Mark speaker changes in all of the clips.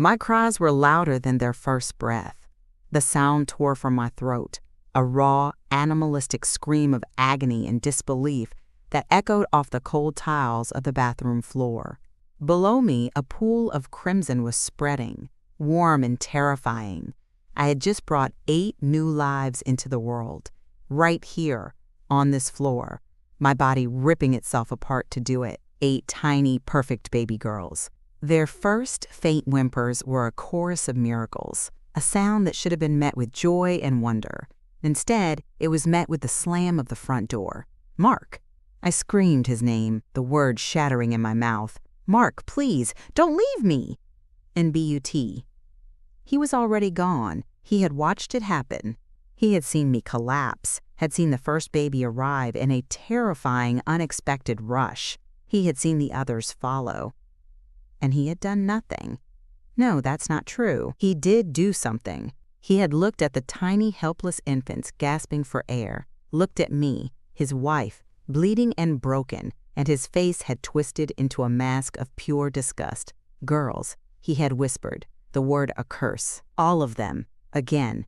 Speaker 1: My cries were louder than their first breath. The sound tore from my throat, a raw, animalistic scream of agony and disbelief that echoed off the cold tiles of the bathroom floor. Below me, a pool of crimson was spreading, warm and terrifying. I had just brought 8 new lives into the world, right here, on this floor, my body ripping itself apart to do it. 8 tiny, perfect baby girls. Their first faint whimpers were a chorus of miracles, a sound that should have been met with joy and wonder. Instead, it was met with the slam of the front door. Mark! I screamed his name, the words shattering in my mouth. Mark, please, don't leave me! N-B-U-T. He was already gone. He had watched it happen. He had seen me collapse, had seen the first baby arrive in a terrifying, unexpected rush. He had seen the others follow. And he had done nothing. No, that's not true. He did do something. He had looked at the tiny, helpless infants gasping for air, looked at me, his wife, bleeding and broken, and his face had twisted into a mask of pure disgust. Girls, he had whispered, the word a curse. All of them. Again.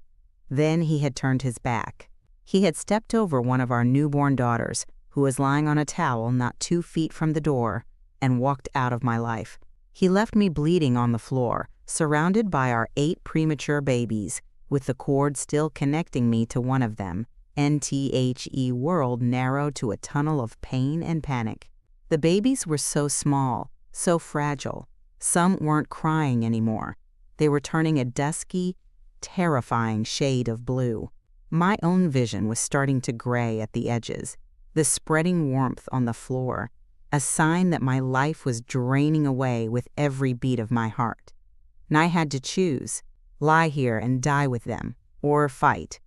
Speaker 1: Then he had turned his back. He had stepped over one of our newborn daughters, who was lying on a towel not 2 feet from the door, and walked out of my life. He left me bleeding on the floor, surrounded by our 8 premature babies, with the cord still connecting me to one of them. NTHE world narrowed to a tunnel of pain and panic. The babies were so small, so fragile. Some weren't crying anymore. They were turning a dusky, terrifying shade of blue. My own vision was starting to gray at the edges, the spreading warmth on the floor, a sign that my life was draining away with every beat of my heart. And I had to choose, lie here and die with them, or fight.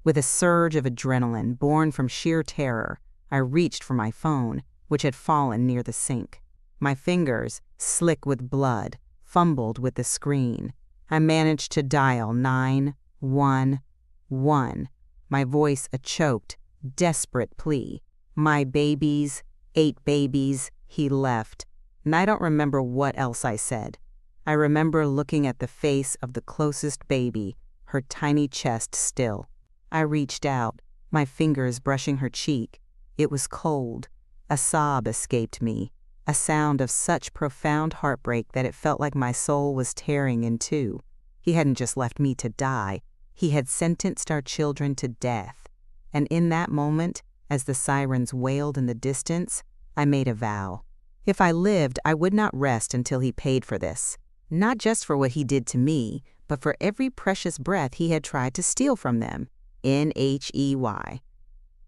Speaker 1: With a surge of adrenaline born from sheer terror, I reached for my phone, which had fallen near the sink. My fingers, slick with blood, fumbled with the screen. I managed to dial 911, my voice a choked, desperate plea. My babies, 8 babies, he left. And I don't remember what else I said. I remember looking at the face of the closest baby, her tiny chest still. I reached out, my fingers brushing her cheek. It was cold. A sob escaped me, a sound of such profound heartbreak that it felt like my soul was tearing in two. He hadn't just left me to die. He had sentenced our children to death. And in that moment, as the sirens wailed in the distance, I made a vow. If I lived, I would not rest until he paid for this. Not just for what he did to me, but for every precious breath he had tried to steal from them. NHEY.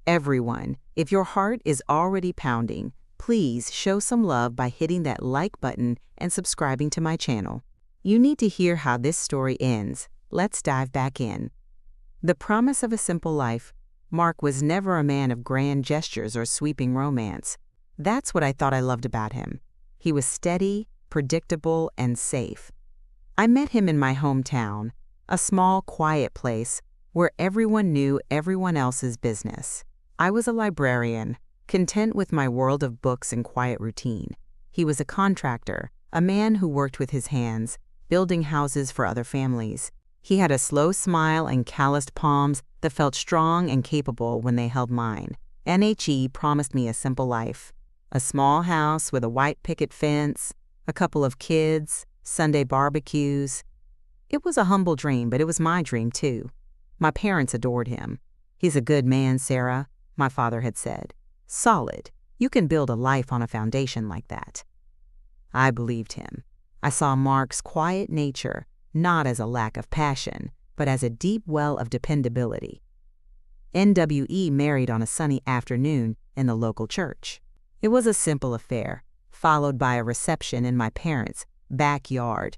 Speaker 1: Everyone, if your heart is already pounding, please show some love by hitting that like button and subscribing to my channel. You need to hear how this story ends. Let's dive back in. The promise of a simple life. Mark was never a man of grand gestures or sweeping romance. That's what I thought I loved about him. He was steady, predictable, and safe. I met him in my hometown, a small, quiet place where everyone knew everyone else's business. I was a librarian, content with my world of books and quiet routine. He was a contractor, a man who worked with his hands, building houses for other families. He had a slow smile and calloused palms that felt strong and capable when they held mine. NHE promised me a simple life. A small house with a white picket fence, a couple of kids, Sunday barbecues. It was a humble dream, but it was my dream too. My parents adored him. He's a good man, Sarah, my father had said. Solid. You can build a life on a foundation like that. I believed him. I saw Mark's quiet nature, not as a lack of passion, but as a deep well of dependability. NWE married on a sunny afternoon in the local church. It was a simple affair, followed by a reception in my parents' backyard.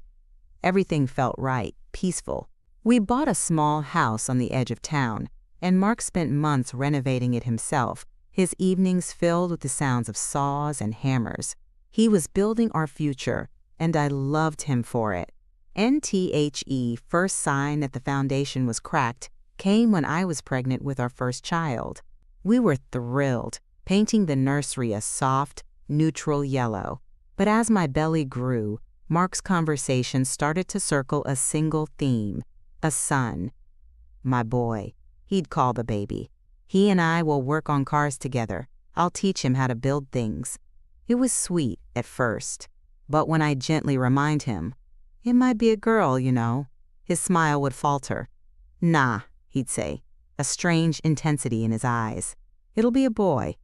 Speaker 1: Everything felt right, peaceful. We bought a small house on the edge of town, and Mark spent months renovating it himself, his evenings filled with the sounds of saws and hammers. He was building our future, and I loved him for it. NTHE first sign that the foundation was cracked came when I was pregnant with our first child. We were thrilled, painting the nursery a soft, neutral yellow. But as my belly grew, Mark's conversation started to circle a single theme: a son. My boy, he'd call the baby. He and I will work on cars together. I'll teach him how to build things. It was sweet at first, but when I gently remind him, it might be a girl, you know, his smile would falter. Nah, he'd say, a strange intensity in his eyes. It'll be a boy.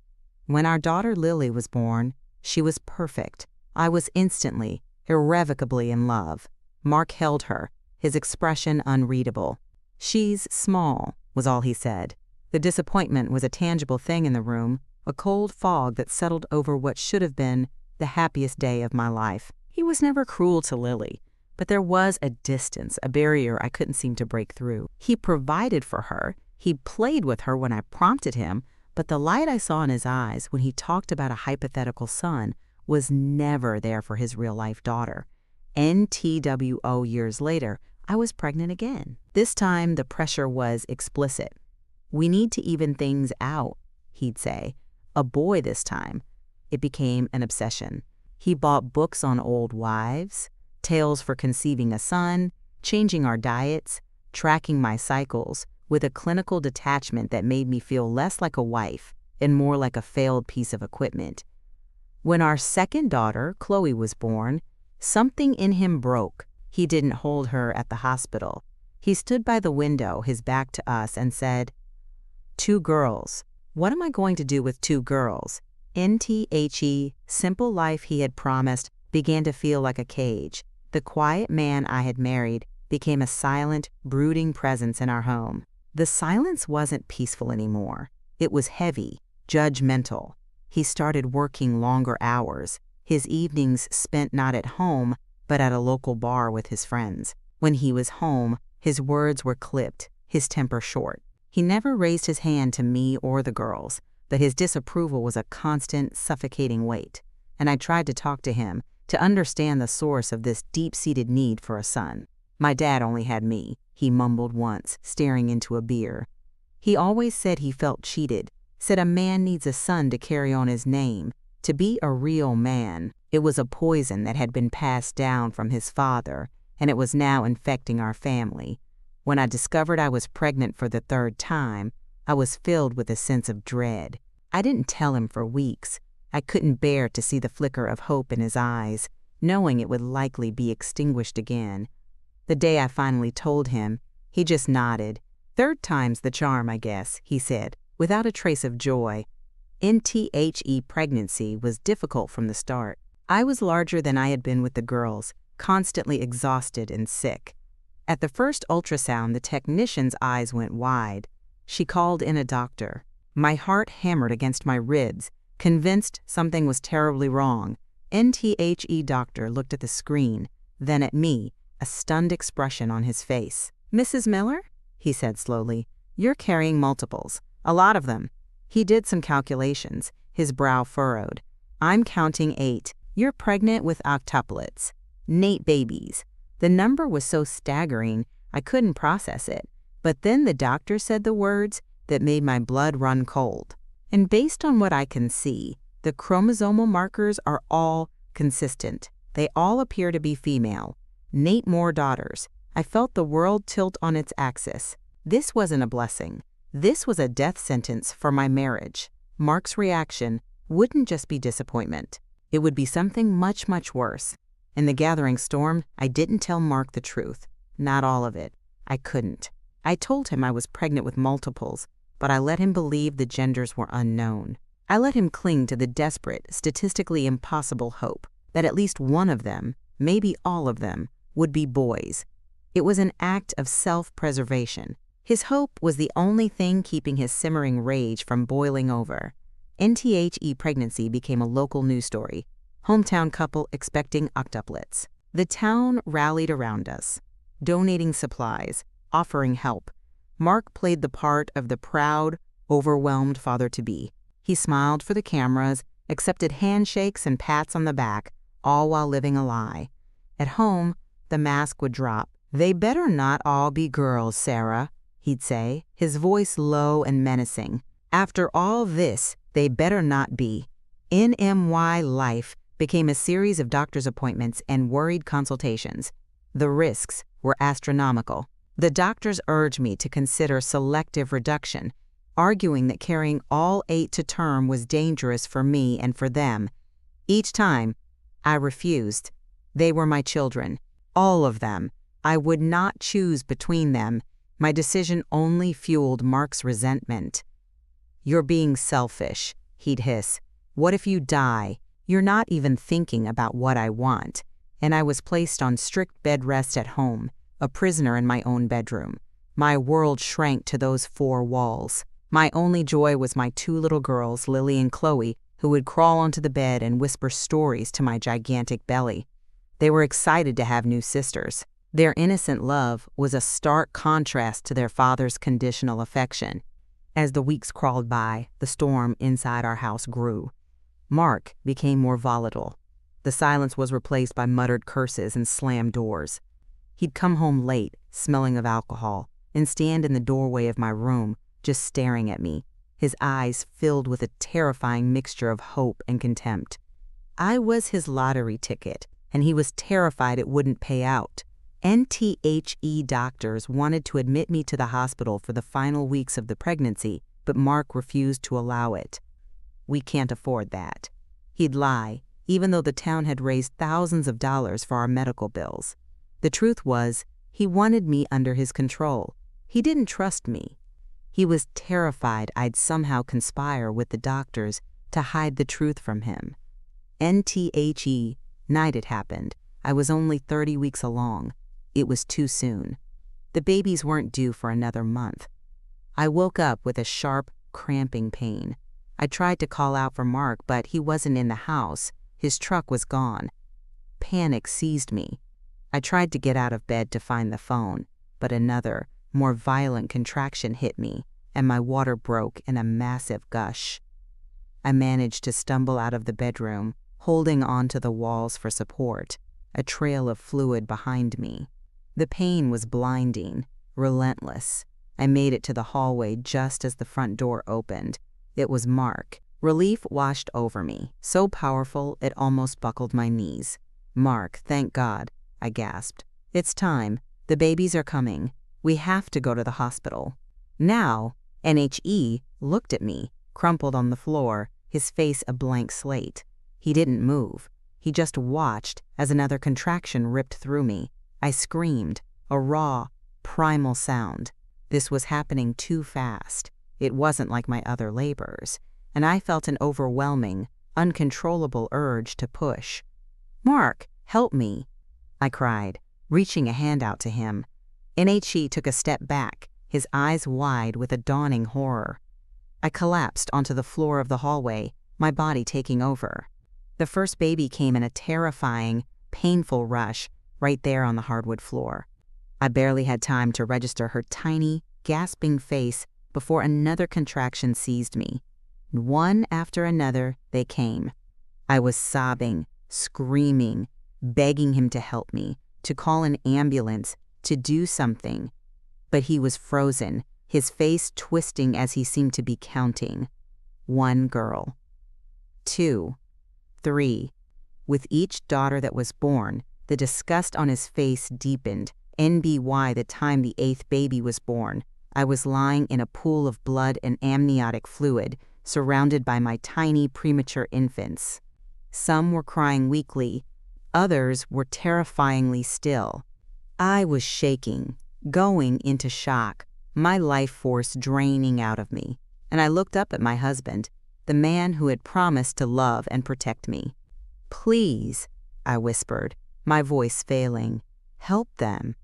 Speaker 1: When our daughter Lily was born, she was perfect. I was instantly, irrevocably in love. Mark held her, his expression unreadable. She's small, was all he said. The disappointment was a tangible thing in the room, a cold fog that settled over what should have been the happiest day of my life. He was never cruel to Lily, but there was a distance, a barrier I couldn't seem to break through. He provided for her, he played with her when I prompted him, but the light I saw in his eyes when he talked about a hypothetical son was never there for his real-life daughter. NTWO years later, I was pregnant again. This time, the pressure was explicit. We need to even things out, he'd say. A boy this time. It became an obsession. He bought books on old wives, tales for conceiving a son, changing our diets, tracking my cycles, with a clinical detachment that made me feel less like a wife and more like a failed piece of equipment. When our second daughter, Chloe, was born, something in him broke. He didn't hold her at the hospital. He stood by the window, his back to us, and said, 2 girls. What am I going to do with 2 girls? NTHE, simple life he had promised, began to feel like a cage. The quiet man I had married became a silent, brooding presence in our home. The silence wasn't peaceful anymore. It was heavy, judgmental. He started working longer hours, his evenings spent not at home, but at a local bar with his friends. When he was home, his words were clipped, his temper short. He never raised his hand to me or the girls, but his disapproval was a constant, suffocating weight. And I tried to talk to him, to understand the source of this deep-seated need for a son. My dad only had me, he mumbled once, staring into a beer. He always said he felt cheated, said a man needs a son to carry on his name, to be a real man. It was a poison that had been passed down from his father, and it was now infecting our family. When I discovered I was pregnant for the 3rd time, I was filled with a sense of dread. I didn't tell him for weeks. I couldn't bear to see the flicker of hope in his eyes, knowing it would likely be extinguished again. The day I finally told him, he just nodded. 3rd time's the charm, I guess, he said, without a trace of joy. NTHE pregnancy was difficult from the start. I was larger than I had been with the girls, constantly exhausted and sick. At the first ultrasound, the technician's eyes went wide. She called in a doctor. My heart hammered against my ribs, convinced something was terribly wrong. NTHE doctor looked at the screen, then at me, a stunned expression on his face. Mrs. Miller, he said slowly, you're carrying multiples, a lot of them. He did some calculations, his brow furrowed. I'm counting 8. You're pregnant with octuplets. Nate babies. The number was so staggering, I couldn't process it. But then the doctor said the words that made my blood run cold. And based on what I can see, the chromosomal markers are all consistent. They all appear to be female. Nate more daughters. I felt the world tilt on its axis. This wasn't a blessing. This was a death sentence for my marriage. Mark's reaction wouldn't just be disappointment. It would be something much, much worse. In the gathering storm, I didn't tell Mark the truth. Not all of it. I couldn't. I told him I was pregnant with multiples, but I let him believe the genders were unknown. I let him cling to the desperate, statistically impossible hope that at least one of them, maybe all of them, would be boys. It was an act of self-preservation. His hope was the only thing keeping his simmering rage from boiling over. NTHE pregnancy became a local news story. Hometown couple expecting octuplets. The town rallied around us, donating supplies, offering help. Mark played the part of the proud, overwhelmed father-to-be. He smiled for the cameras, accepted handshakes and pats on the back, all while living a lie. At home, the mask would drop. They better not all be girls, Sarah, he'd say, his voice low and menacing. After all this, they better not be. NMY life became a series of doctor's appointments and worried consultations. The risks were astronomical. The doctors urged me to consider selective reduction, arguing that carrying all 8 to term was dangerous for me and for them. Each time, I refused. They were my children, all of them. I would not choose between them. My decision only fueled Mark's resentment. "You're being selfish," he'd hiss. "What if you die? You're not even thinking about what I want." And I was placed on strict bed rest at home, a prisoner in my own bedroom. My world shrank to those 4 walls. My only joy was my 2 little girls, Lily and Chloe, who would crawl onto the bed and whisper stories to my gigantic belly. They were excited to have new sisters. Their innocent love was a stark contrast to their father's conditional affection. As the weeks crawled by, the storm inside our house grew. Mark became more volatile. The silence was replaced by muttered curses and slammed doors. He'd come home late, smelling of alcohol, and stand in the doorway of my room, just staring at me, his eyes filled with a terrifying mixture of hope and contempt. I was his lottery ticket, and he was terrified it wouldn't pay out. NTHE doctors wanted to admit me to the hospital for the final weeks of the pregnancy, but Mark refused to allow it. "We can't afford that." He'd lie, even though the town had raised thousands of dollars for our medical bills. The truth was, he wanted me under his control. He didn't trust me. He was terrified I'd somehow conspire with the doctors to hide the truth from him. NTHE, night it happened. I was only 30 weeks along. It was too soon. The babies weren't due for another month. I woke up with a sharp, cramping pain. I tried to call out for Mark, but he wasn't in the house. His truck was gone. Panic seized me. I tried to get out of bed to find the phone, but another, more violent contraction hit me, and my water broke in a massive gush. I managed to stumble out of the bedroom, holding onto the walls for support, a trail of fluid behind me. The pain was blinding, relentless. I made it to the hallway just as the front door opened. It was Mark. Relief washed over me, so powerful it almost buckled my knees. "Mark, thank God," I gasped. "It's time. The babies are coming. We have to go to the hospital." Now, NHE looked at me, crumpled on the floor, his face a blank slate. He didn't move. He just watched as another contraction ripped through me. I screamed, a raw, primal sound. This was happening too fast. It wasn't like my other labors, and I felt an overwhelming, uncontrollable urge to push. "Mark, help me," I cried, reaching a hand out to him. NHE took a step back, his eyes wide with a dawning horror. I collapsed onto the floor of the hallway, my body taking over. The first baby came in a terrifying, painful rush, right there on the hardwood floor. I barely had time to register her tiny, gasping face before another contraction seized me. One after another, they came. I was sobbing, screaming, begging him to help me, to call an ambulance, to do something. But he was frozen, his face twisting as he seemed to be counting. 1 girl. 2. 3. With each daughter that was born, the disgust on his face deepened. NBY the time the 8th baby was born, I was lying in a pool of blood and amniotic fluid, surrounded by my tiny premature infants. Some were crying weakly, others were terrifyingly still. I was shaking, going into shock, my life force draining out of me, and I looked up at my husband, the man who had promised to love and protect me. "Please," I whispered, my voice failing, "help them."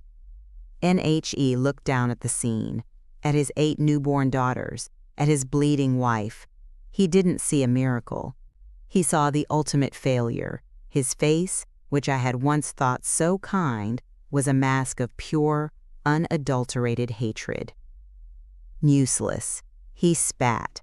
Speaker 1: NHE looked down at the scene, at his 8 newborn daughters, at his bleeding wife. He didn't see a miracle. He saw the ultimate failure. His face, which I had once thought so kind, was a mask of pure, unadulterated hatred. Useless. He spat.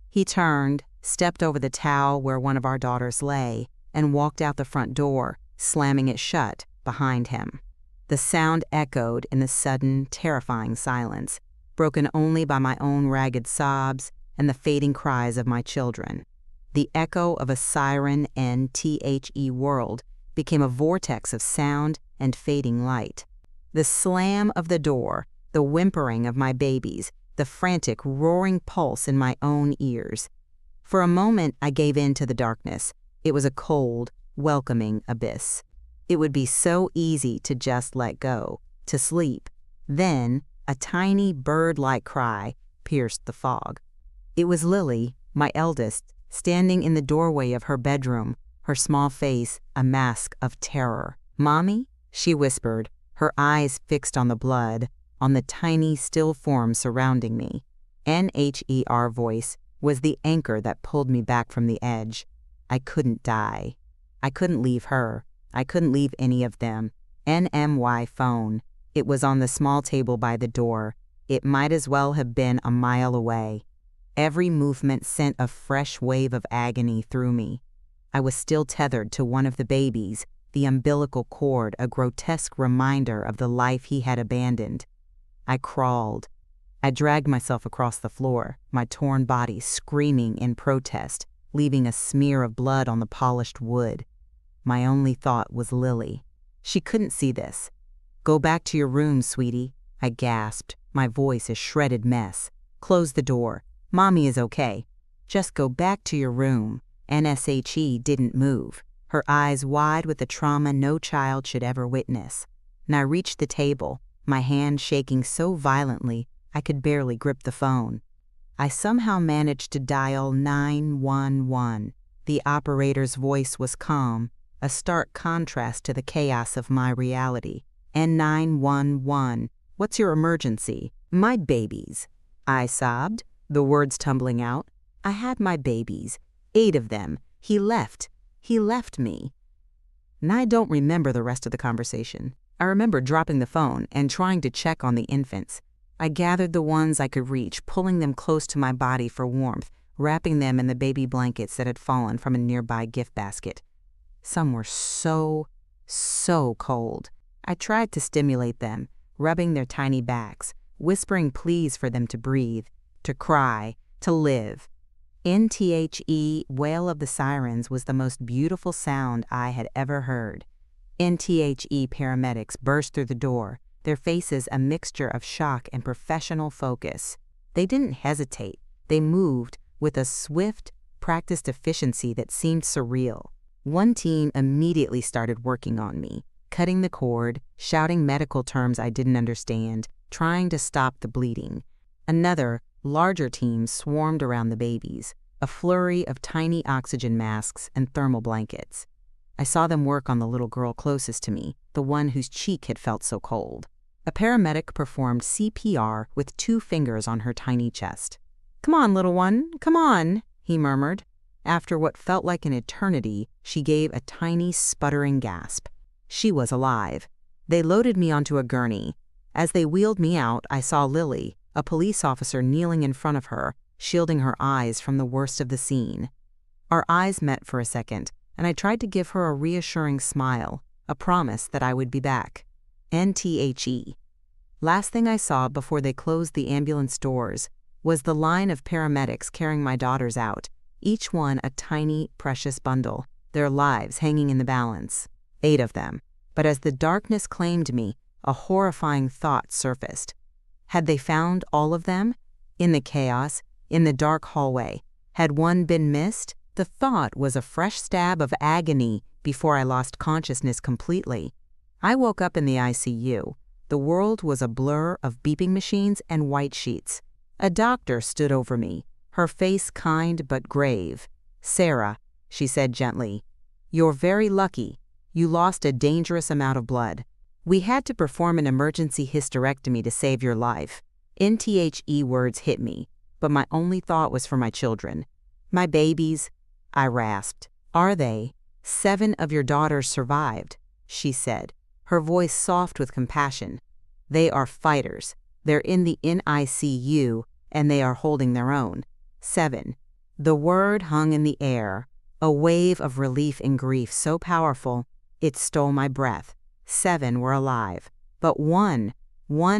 Speaker 1: He turned, stepped over the towel where one of our daughters lay, and walked out the front door, slamming it shut behind him. The sound echoed in the sudden, terrifying silence, broken only by my own ragged sobs and the fading cries of my children. The echo of a siren NTHE world became a vortex of sound and fading light. The slam of the door, the whimpering of my babies, the frantic, roaring pulse in my own ears. For a moment, I gave in to the darkness. It was a cold, welcoming abyss. It would be so easy to just let go, to sleep. Then, a tiny bird-like cry pierced the fog. It was Lily, my eldest, standing in the doorway of her bedroom, her small face a mask of terror. "Mommy?" she whispered, her eyes fixed on the blood, on the tiny, still form surrounding me. NHER voice was the anchor that pulled me back from the edge. I couldn't die. I couldn't leave her. I couldn't leave any of them. NMY phone. It was on the small table by the door. It might as well have been a mile away. Every movement sent a fresh wave of agony through me. I was still tethered to one of the babies, the umbilical cord a grotesque reminder of the life he had abandoned. I crawled. I dragged myself across the floor, my torn body screaming in protest, leaving a smear of blood on the polished wood. My only thought was Lily. She couldn't see this. "Go back to your room, sweetie," I gasped, my voice a shredded mess. "Close the door. Mommy is okay. Just go back to your room." NSHE didn't move, her eyes wide with the trauma no child should ever witness. And I reached the table, my hand shaking so violently I could barely grip the phone. I somehow managed to dial 911. The operator's voice was calm, a stark contrast to the chaos of my reality. "N911, what's your emergency?" "My babies," I sobbed, the words tumbling out. "I had my babies, 8 of them. He left me." And I don't remember the rest of the conversation. I remember dropping the phone and trying to check on the infants. I gathered the ones I could reach, pulling them close to my body for warmth, wrapping them in the baby blankets that had fallen from a nearby gift basket. Some were so cold. I tried to stimulate them, rubbing their tiny backs, whispering pleas for them to breathe, to cry, to live. NTHE wail of the sirens was the most beautiful sound I had ever heard. NTHE paramedics burst through the door, their faces a mixture of shock and professional focus. They didn't hesitate. They moved with a swift, practiced efficiency that seemed surreal. One team immediately started working on me, cutting the cord, shouting medical terms I didn't understand, trying to stop the bleeding. Another, larger team swarmed around the babies, a flurry of tiny oxygen masks and thermal blankets. I saw them work on the little girl closest to me, the one whose cheek had felt so cold. A paramedic performed CPR with 2 fingers on her tiny chest. "Come on, little one, come on," he murmured. After what felt like an eternity, she gave a tiny, sputtering gasp. She was alive. They loaded me onto a gurney. As they wheeled me out, I saw Lily, a police officer kneeling in front of her, shielding her eyes from the worst of the scene. Our eyes met for a second, and I tried to give her a reassuring smile, a promise that I would be back. NTHE. Last thing I saw before they closed the ambulance doors was the line of paramedics carrying my daughters out, each one a tiny, precious bundle, their lives hanging in the balance. 8 of them. But as the darkness claimed me, a horrifying thought surfaced. Had they found all of them? In the chaos, in the dark hallway. Had one been missed? The thought was a fresh stab of agony before I lost consciousness completely. I woke up in the ICU. The world was a blur of beeping machines and white sheets. A doctor stood over me, her face kind but grave. "Sarah," she said gently, "you're very lucky. You lost a dangerous amount of blood. We had to perform an emergency hysterectomy to save your life." NTHE words hit me, but my only thought was for my children. "My babies," I rasped. "Are they? 7 of your daughters survived," she said, her voice soft with compassion. "They are fighters. They're in the NICU, and they are holding their own. 7. The word hung in the air, a wave of relief and grief so powerful, it stole my breath. 7 were alive, but one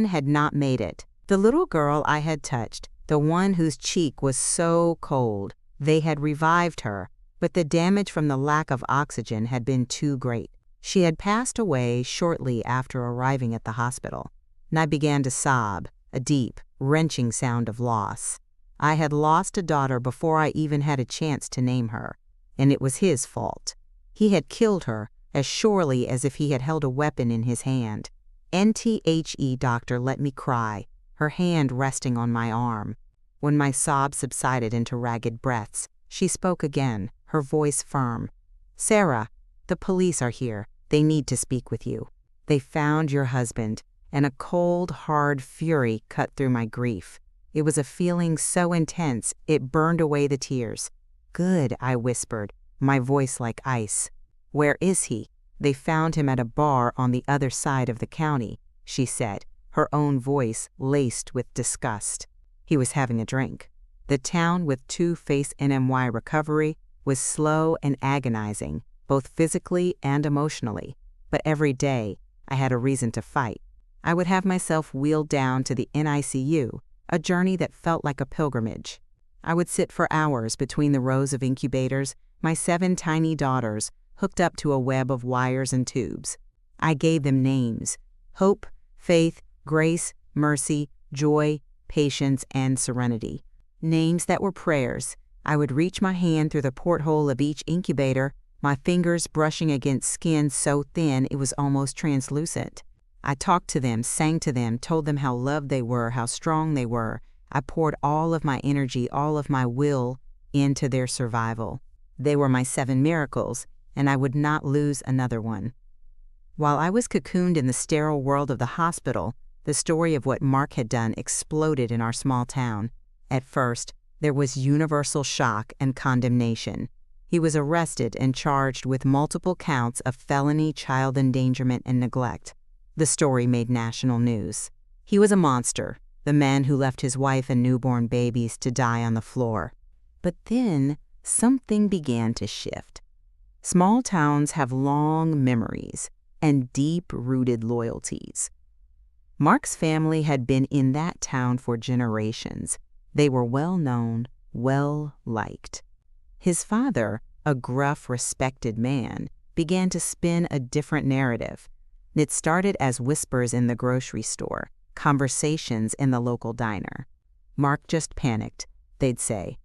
Speaker 1: had not made it. The little girl I had touched, the one whose cheek was so cold, They had revived her, but the damage from the lack of oxygen had been too great. She had passed away shortly after arriving at the hospital, and I began to sob, a deep, wrenching sound of loss. I had lost a daughter before I even had a chance to name her, and it was his fault. He had killed her as surely as if he had held a weapon in his hand. NTHE doctor let me cry, her hand resting on my arm. When my sobs subsided into ragged breaths, she spoke again, her voice firm. "Sarah, the police are here. They need to speak with you. They found your husband," and a cold, hard fury cut through my grief. It was a feeling so intense it burned away the tears. "Good," I whispered, my voice like ice. "Where is he?" "They found him at a bar on the other side of the county," she said, her own voice laced with disgust. "He was having a drink." The town with two-face NMY recovery was slow and agonizing, both physically and emotionally, but every day I had a reason to fight. I would have myself wheeled down to the NICU, a journey that felt like a pilgrimage. I would sit for hours between the rows of incubators, my 7 tiny daughters hooked up to a web of wires and tubes. I gave them names: hope, faith, grace, mercy, joy, patience, and serenity. Names that were prayers. I would reach my hand through the porthole of each incubator, my fingers brushing against skin so thin it was almost translucent. I talked to them, sang to them, told them how loved they were, how strong they were. I poured all of my energy, all of my will into their survival. They were my 7 miracles, and I would not lose another one. While I was cocooned in the sterile world of the hospital, the story of what Mark had done exploded in our small town. At first, there was universal shock and condemnation. He was arrested and charged with multiple counts of felony child endangerment and neglect. The story made national news. He was a monster, the man who left his wife and newborn babies to die on the floor. But then, something began to shift. Small towns have long memories and deep-rooted loyalties. Mark's family had been in that town for generations. They were well-known, well-liked. His father, a gruff, respected man, began to spin a different narrative. It started as whispers in the grocery store, conversations in the local diner. Mark just panicked, they'd say.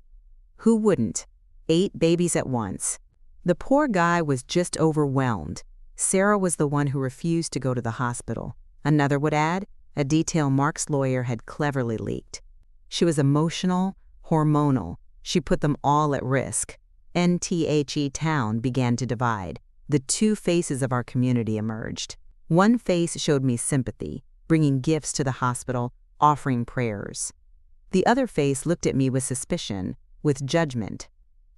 Speaker 1: Who wouldn't? 8 babies at once. The poor guy was just overwhelmed. Sarah was the one who refused to go to the hospital. Another would add, a detail Mark's lawyer had cleverly leaked. She was emotional, hormonal. She put them all at risk. NTHE town began to divide. The 2 faces of our community emerged. One face showed me sympathy, bringing gifts to the hospital, offering prayers. The other face looked at me with suspicion, with judgment.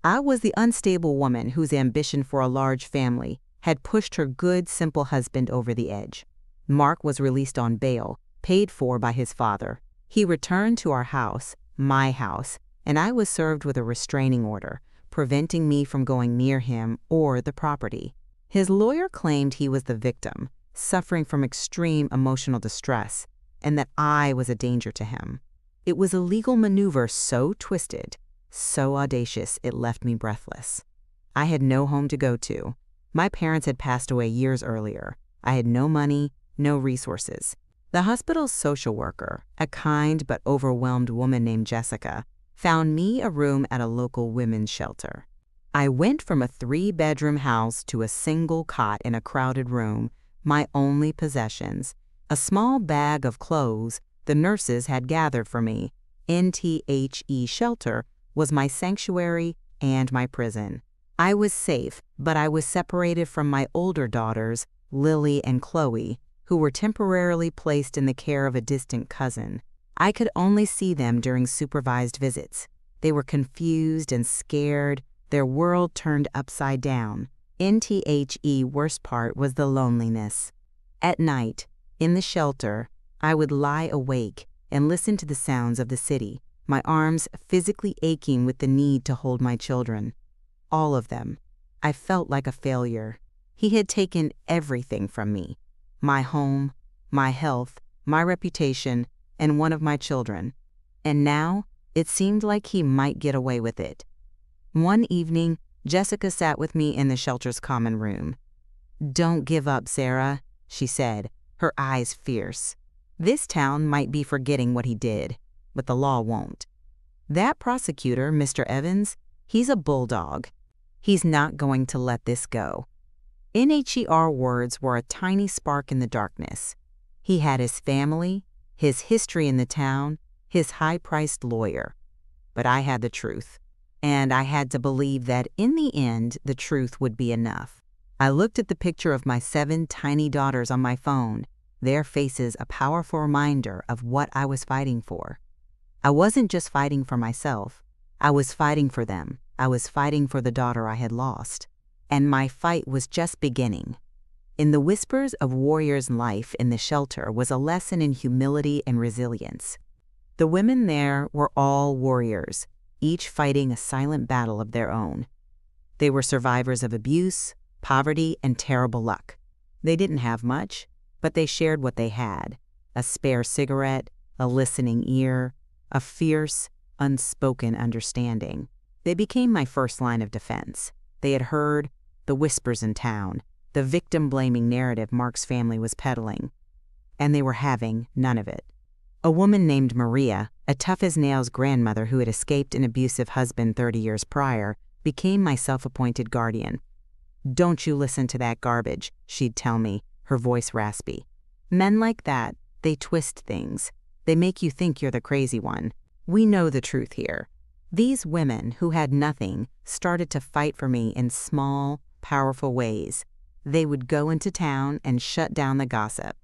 Speaker 1: I was the unstable woman whose ambition for a large family had pushed her good, simple husband over the edge. Mark was released on bail, paid for by his father. He returned to our house, my house, and I was served with a restraining order, preventing me from going near him or the property. His lawyer claimed he was the victim, suffering from extreme emotional distress, and that I was a danger to him. It was a legal maneuver so twisted, so audacious, it left me breathless. I had no home to go to. My parents had passed away years earlier. I had no money, no resources. The hospital's social worker, a kind but overwhelmed woman named Jessica, found me a room at a local women's shelter. I went from a 3-bedroom house to a single cot in a crowded room, my only possessions, a small bag of clothes the nurses had gathered for me. NTHE shelter was my sanctuary and my prison. I was safe, but I was separated from my older daughters, Lily and Chloe, who were temporarily placed in the care of a distant cousin. I could only see them during supervised visits. They were confused and scared, their world turned upside down. NTHE worst part was the loneliness. At night, in the shelter, I would lie awake and listen to the sounds of the city, my arms physically aching with the need to hold my children. All of them. I felt like a failure. He had taken everything from me. My home, my health, my reputation, and one of my children. And now, it seemed like he might get away with it. One evening, Jessica sat with me in the shelter's common room. "Don't give up, Sarah," she said, her eyes fierce. "This town might be forgetting what he did, but the law won't. That prosecutor, Mr. Evans, he's a bulldog. He's not going to let this go." NHER words were a tiny spark in the darkness. He had his family, his history in the town, his high-priced lawyer. But I had the truth, and I had to believe that in the end, the truth would be enough. I looked at the picture of my 7 tiny daughters on my phone, their faces a powerful reminder of what I was fighting for. I wasn't just fighting for myself. I was fighting for them. I was fighting for the daughter I had lost. And my fight was just beginning. In the whispers of warriors' life in the shelter was a lesson in humility and resilience. The women there were all warriors, each fighting a silent battle of their own. They were survivors of abuse, poverty, and terrible luck. They didn't have much, but they shared what they had: a spare cigarette, a listening ear, a fierce, unspoken understanding. They became my first line of defense. They had heard the whispers in town, the victim-blaming narrative Mark's family was peddling, and they were having none of it. A woman named Maria, a tough-as-nails grandmother who had escaped an abusive husband 30 years prior, became my self-appointed guardian. "Don't you listen to that garbage," she'd tell me, her voice raspy. "Men like that, they twist things. They make you think you're the crazy one. We know the truth here." These women who had nothing started to fight for me in small, powerful ways. They would go into town and shut down the gossip.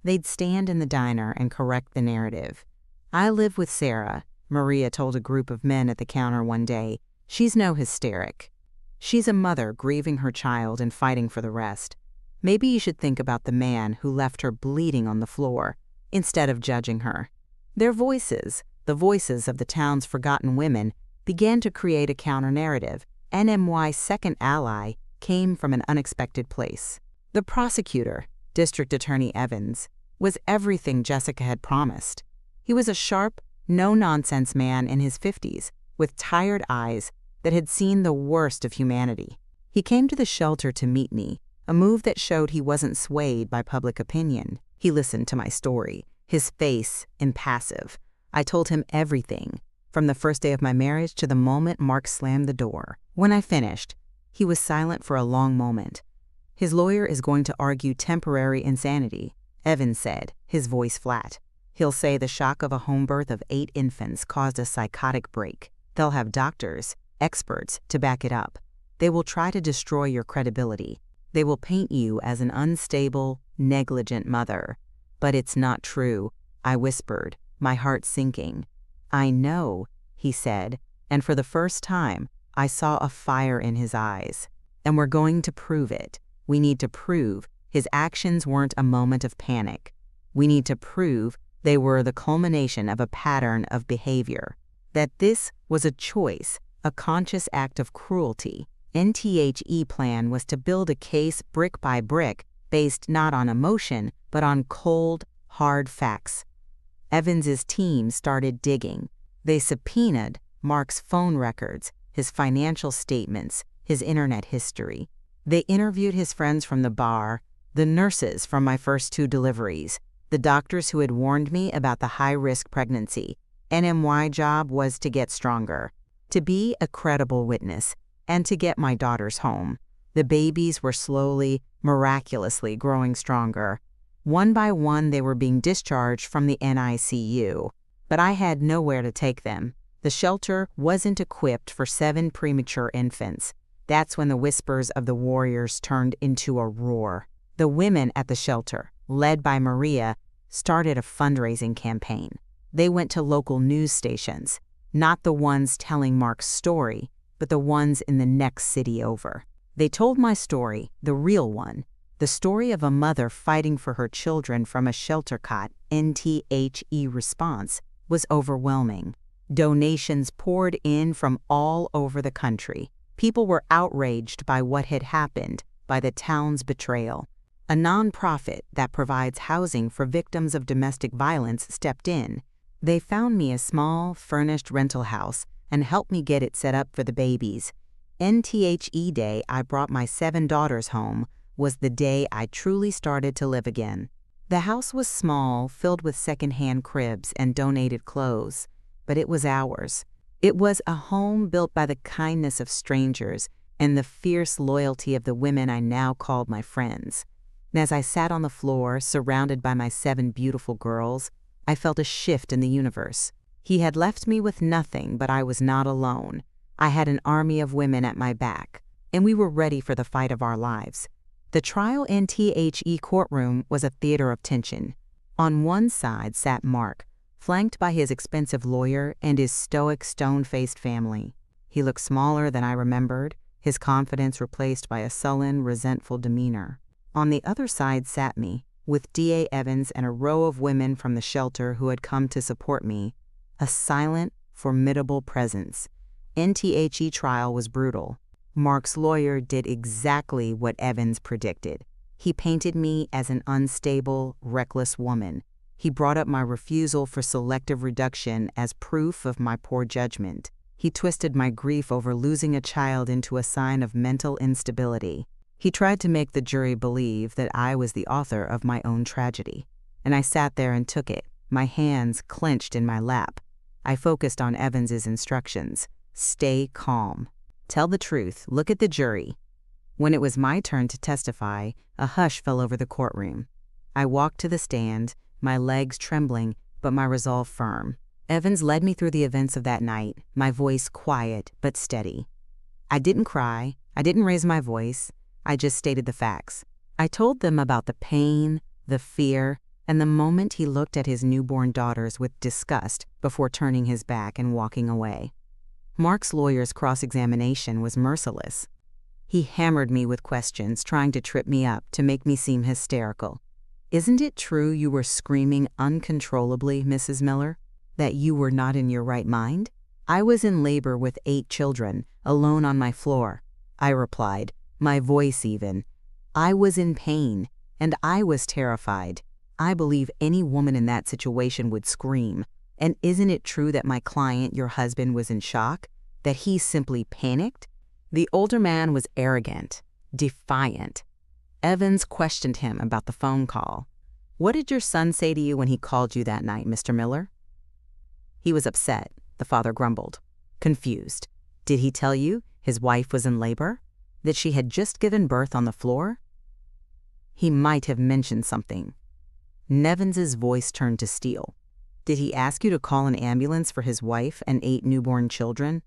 Speaker 1: They'd stand in the diner and correct the narrative. "I live with Sarah," Maria told a group of men at the counter one day. "She's no hysteric. She's a mother grieving her child and fighting for the rest. Maybe you should think about the man who left her bleeding on the floor, instead of judging her." Their voices, the voices of the town's forgotten women, began to create a counter-narrative. NMY's second ally came from an unexpected place. The prosecutor, District Attorney Evans, was everything Jessica had promised. He was a sharp, no-nonsense man in his 50s, with tired eyes that had seen the worst of humanity. He came to the shelter to meet me, a move that showed he wasn't swayed by public opinion. He listened to my story, his face impassive. I told him everything, from the first day of my marriage to the moment Mark slammed the door. When I finished, he was silent for a long moment. "His lawyer is going to argue temporary insanity," Evans said, his voice flat. "He'll say the shock of a home birth of 8 infants caused a psychotic break. They'll have doctors, experts, to back it up. They will try to destroy your credibility. They will paint you as an unstable, negligent mother." "But it's not true," I whispered, my heart sinking. "I know," he said, and for the first time, I saw a fire in his eyes. "And we're going to prove it. We need to prove his actions weren't a moment of panic. We need to prove they were the culmination of a pattern of behavior. That this was a choice, a conscious act of cruelty." NTHE plan was to build a case brick by brick, based not on emotion, but on cold, hard facts. Evans's team started digging. They subpoenaed Mark's phone records, his financial statements, his internet history. They interviewed his friends from the bar, the nurses from my first 2 deliveries, the doctors who had warned me about the high-risk pregnancy. NMY job was to get stronger, to be a credible witness, and to get my daughters home. The babies were slowly, miraculously growing stronger. One by one, they were being discharged from the NICU, but I had nowhere to take them. The shelter wasn't equipped for 7 premature infants. That's when the whispers of the warriors turned into a roar. The women at the shelter, led by Maria, started a fundraising campaign. They went to local news stations, not the ones telling Mark's story, but the ones in the next city over. They told my story, the real one, the story of a mother fighting for her children from a shelter cot. NTHE response was overwhelming. Donations poured in from all over the country. People were outraged by what had happened, by the town's betrayal. A nonprofit that provides housing for victims of domestic violence stepped in. They found me a small, furnished rental house and helped me get it set up for the babies. NTHE Day I brought my 7 daughters home was the day I truly started to live again. The house was small, filled with second-hand cribs and donated clothes, but it was ours. It was a home built by the kindness of strangers and the fierce loyalty of the women I now called my friends. And as I sat on the floor, surrounded by my 7 beautiful girls, I felt a shift in the universe. He had left me with nothing, but I was not alone. I had an army of women at my back, and we were ready for the fight of our lives. The trial in THE courtroom was a theater of tension. On one side sat Mark, flanked by his expensive lawyer and his stoic, stone-faced family. He looked smaller than I remembered, his confidence replaced by a sullen, resentful demeanor. On the other side sat me, with D.A. Evans and a row of women from the shelter who had come to support me, a silent, formidable presence. NTHE trial was brutal. Mark's lawyer did exactly what Evans predicted. He painted me as an unstable, reckless woman. He brought up my refusal for selective reduction as proof of my poor judgment. He twisted my grief over losing a child into a sign of mental instability. He tried to make the jury believe that I was the author of my own tragedy. And I sat there and took it, my hands clenched in my lap. I focused on Evans's instructions. Stay calm. Tell the truth. Look at the jury. When it was my turn to testify, a hush fell over the courtroom. I walked to the stand, my legs trembling, but my resolve firm. Evans led me through the events of that night, my voice quiet but steady. I didn't cry. I didn't raise my voice. I just stated the facts. I told them about the pain, the fear, and the moment he looked at his newborn daughters with disgust before turning his back and walking away. Mark's lawyer's cross-examination was merciless. He hammered me with questions, trying to trip me up to make me seem hysterical. Isn't it true you were screaming uncontrollably, Mrs. Miller? That you were not in your right mind? I was in labor with 8 children, alone on my floor. I replied, my voice even. I was in pain, and I was terrified. I believe any woman in that situation would scream. And isn't it true that my client, your husband, was in shock? That he simply panicked? The older man was arrogant, defiant. Evans questioned him about the phone call. What did your son say to you when he called you that night, Mr. Miller? He was upset, the father grumbled. Confused. Did he tell you his wife was in labor? That she had just given birth on the floor? He might have mentioned something. Nevins's voice turned to steel. Did he ask you to call an ambulance for his wife and 8 newborn children?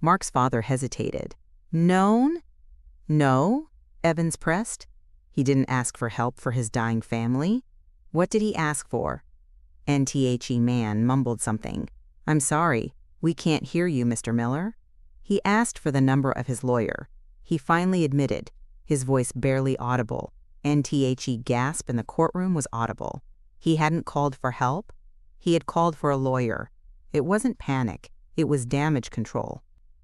Speaker 1: Mark's father hesitated. No, Evans pressed. He didn't ask for help for his dying family. What did he ask for? NTHE man mumbled something. I'm sorry, we can't hear you, Mr. Miller. He asked for the number of his lawyer. He finally admitted, his voice barely audible. NTHE gasp in the courtroom was audible. He hadn't called for help. He had called for a lawyer. It wasn't panic. It was damage control.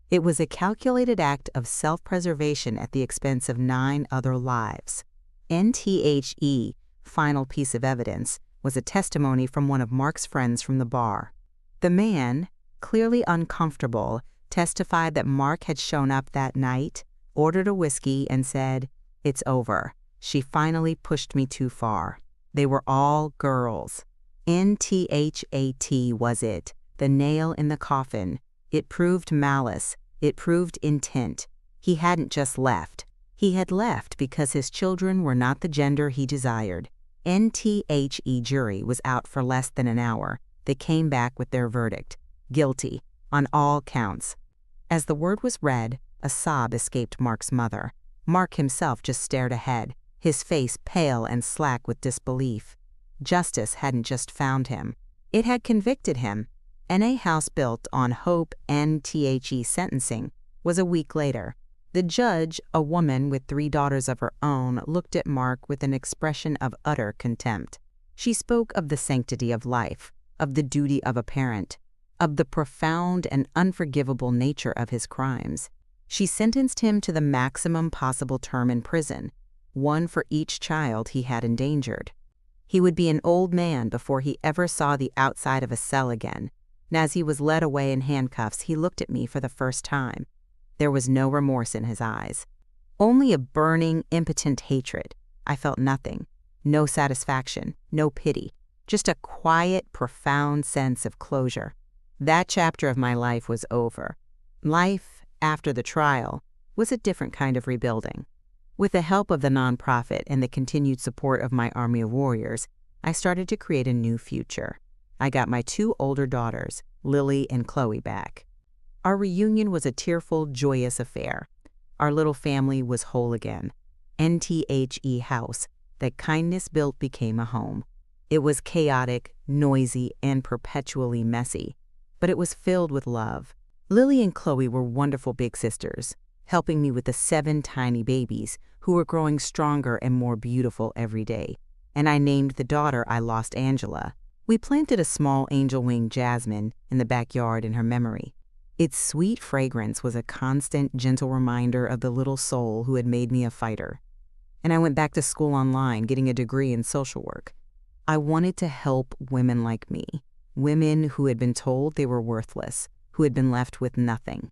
Speaker 1: It was a calculated act of self-preservation at the expense of 9 other lives. NTHE, final piece of evidence, was a testimony from one of Mark's friends from the bar. The man, clearly uncomfortable, testified that Mark had shown up that night, ordered a whiskey, and said, "It's over. She finally pushed me too far." They were all girls. NTHAT was it, the nail in the coffin. It proved malice. It proved intent. He hadn't just left. He had left because his children were not the gender he desired. NTHE jury was out for less than an hour. They came back with their verdict. Guilty, on all counts. As the word was read, a sob escaped Mark's mother. Mark himself just stared ahead, his face pale and slack with disbelief. Justice hadn't just found him. It had convicted him. A house built on hope NTHE sentencing was a week later. The judge, a woman with 3 daughters of her own, looked at Mark with an expression of utter contempt. She spoke of the sanctity of life, of the duty of a parent, of the profound and unforgivable nature of his crimes. She sentenced him to the maximum possible term in prison, 1 for each child he had endangered. He would be an old man before he ever saw the outside of a cell again, and as he was led away in handcuffs, he looked at me for the first time. There was no remorse in his eyes. Only a burning, impotent hatred. I felt nothing. No satisfaction, no pity. Just a quiet, profound sense of closure. That chapter of my life was over. Life, after the trial, was a different kind of rebuilding. With the help of the nonprofit and the continued support of my army of warriors, I started to create a new future. I got my 2 older daughters, Lily and Chloe, back. Our reunion was a tearful, joyous affair. Our little family was whole again. NTHE house, that kindness built became a home. It was chaotic, noisy, and perpetually messy, but it was filled with love. Lily and Chloe were wonderful big sisters, helping me with the 7 tiny babies who were growing stronger and more beautiful every day. And I named the daughter I lost Angela. We planted a small angel-wing jasmine in the backyard in her memory. Its sweet fragrance was a constant, gentle reminder of the little soul who had made me a fighter. And I went back to school online, getting a degree in social work. I wanted to help women like me, women who had been told they were worthless, who had been left with nothing.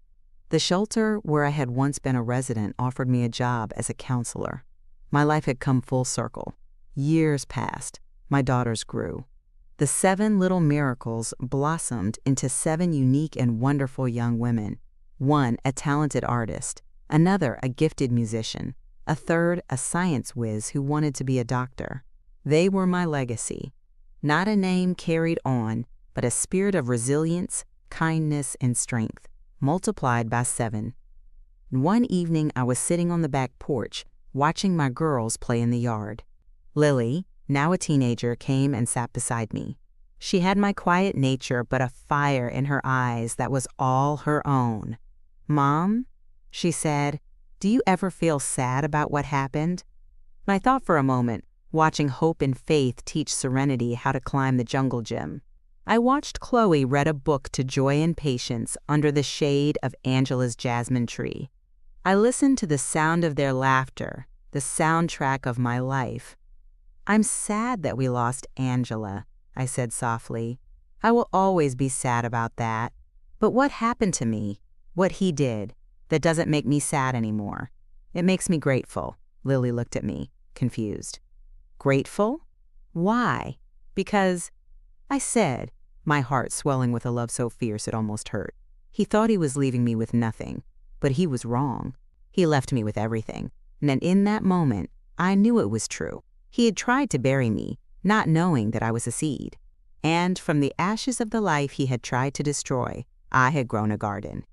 Speaker 1: The shelter where I had once been a resident offered me a job as a counselor. My life had come full circle. Years passed. My daughters grew. The 7 little miracles blossomed into 7 unique and wonderful young women. One, a talented artist. Another, a gifted musician. A third, a science whiz who wanted to be a doctor. They were my legacy. Not a name carried on, but a spirit of resilience, kindness, and strength, multiplied by 7. One evening, I was sitting on the back porch, watching my girls play in the yard. Lily, now a teenager, came and sat beside me. She had my quiet nature, but a fire in her eyes that was all her own. "Mom," she said, "do you ever feel sad about what happened?" I thought for a moment, watching hope and faith teach serenity how to climb the jungle gym. I watched Chloe read a book to joy and patience under the shade of Angela's jasmine tree. I listened to the sound of their laughter, the soundtrack of my life. "I'm sad that we lost Angela," I said softly. "I will always be sad about that. But what happened to me, what he did, that doesn't make me sad anymore? It makes me grateful." Lily looked at me, confused. "Grateful? Why?" "Because," I said, my heart swelling with a love so fierce it almost hurt. He thought he was leaving me with nothing, but he was wrong. He left me with everything, and in that moment, I knew it was true. He had tried to bury me, not knowing that I was a seed. And from the ashes of the life he had tried to destroy, I had grown a garden.